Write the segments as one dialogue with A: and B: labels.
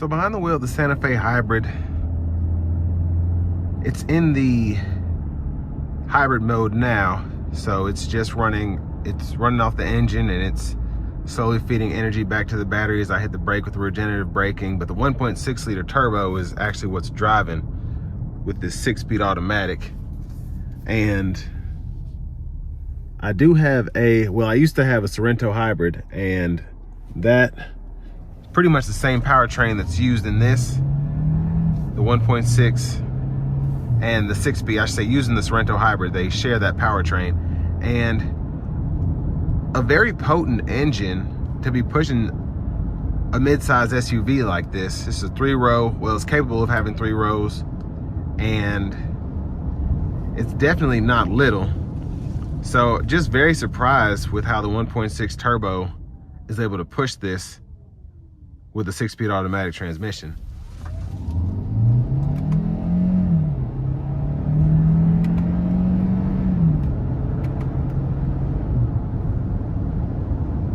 A: So behind the wheel of the Santa Fe Hybrid, it's in the hybrid mode now. So it's just running off the engine, and it's slowly feeding energy back to the battery as I hit the brake with regenerative braking. But the 1.6 liter turbo is actually what's driving with this 6-speed automatic. And I do have I used to have a Sorento hybrid, and that pretty much the same powertrain that's used in this, the 1.6 and the 6-speed, I should say, using the Sorento hybrid. They share that powertrain, and a very potent engine to be pushing a mid-size SUV like this. This is a 3-row, well, it's capable of having 3 rows, and it's definitely not little. So just very surprised with how the 1.6 turbo is able to push this with a 6-speed automatic transmission.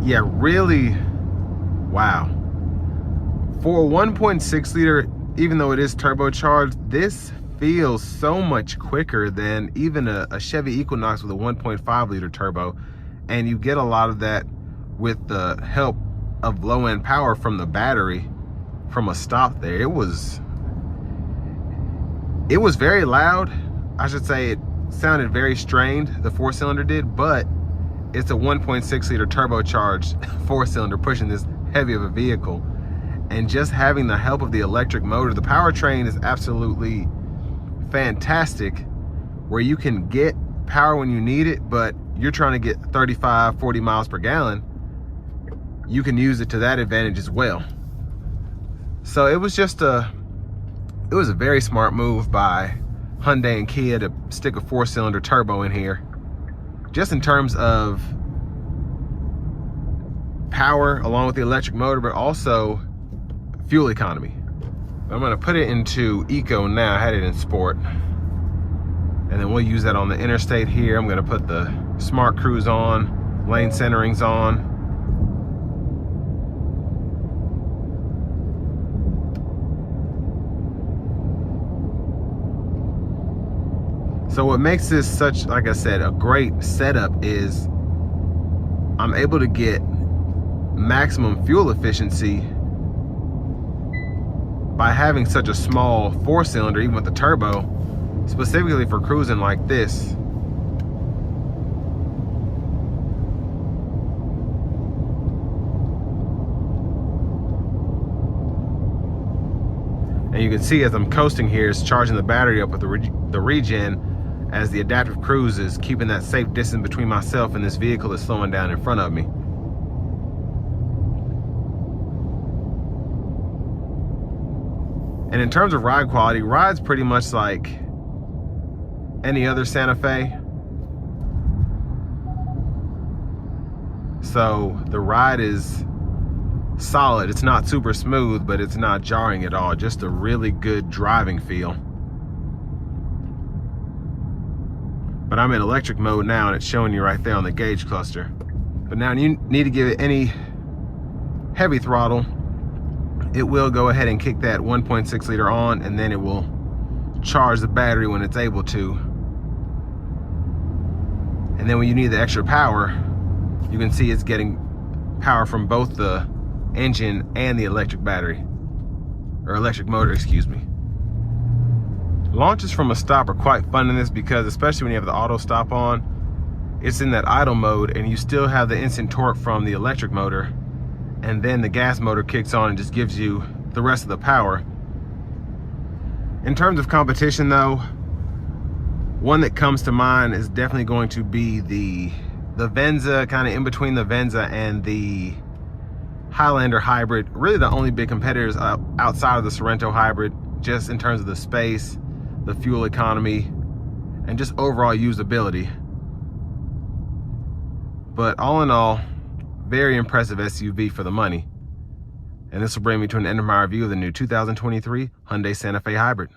A: Yeah, really, wow. For a 1.6 liter, even though it is turbocharged, this feels so much quicker than even a Chevy Equinox with a 1.5 liter turbo. And you get a lot of that with the help of low-end power from the battery from a stop there. It was very loud. I should say it sounded very strained, the 4-cylinder did, but it's a 1.6 liter turbocharged 4-cylinder pushing this heavy of a vehicle. And just having the help of the electric motor, the powertrain is absolutely fantastic, where you can get power when you need it, but you're trying to get 35, 40 miles per gallon, you can use it to that advantage as well. So it was a very smart move by Hyundai and Kia to stick a 4-cylinder turbo in here, just in terms of power along with the electric motor, but also fuel economy. I'm gonna put it into Eco now. I had it in Sport, and then we'll use that on the interstate here. I'm gonna put the Smart Cruise on, lane centering's on. So what makes this such, like I said, a great setup is I'm able to get maximum fuel efficiency by having such a small 4-cylinder, even with the turbo, specifically for cruising like this. And you can see as I'm coasting here, it's charging the battery up with the regen, as the adaptive cruise is keeping that safe distance between myself and this vehicle that's slowing down in front of me. And in terms of ride quality, ride's pretty much like any other Santa Fe. So the ride is solid. It's not super smooth, but it's not jarring at all. Just a really good driving feel. But I'm in electric mode now, and it's showing you right there on the gauge cluster. But now you need to give it any heavy throttle, it will go ahead and kick that 1.6 liter on, and then it will charge the battery when it's able to. And then when you need the extra power, you can see it's getting power from both the engine and the electric battery, or electric motor, excuse me. Launches from a stop are quite fun in this, because especially when you have the auto stop on, it's in that idle mode and you still have the instant torque from the electric motor, and then the gas motor kicks on and just gives you the rest of the power. In terms of competition though, one that comes to mind is definitely going to be the Venza, kind of in between the Venza and the Highlander hybrid. Really the only big competitors outside of the Sorento hybrid, just in terms of the space, the fuel economy, and just overall usability. But all in all, very impressive SUV for the money. And this will bring me to an end of my review of the new 2023 Hyundai Santa Fe Hybrid.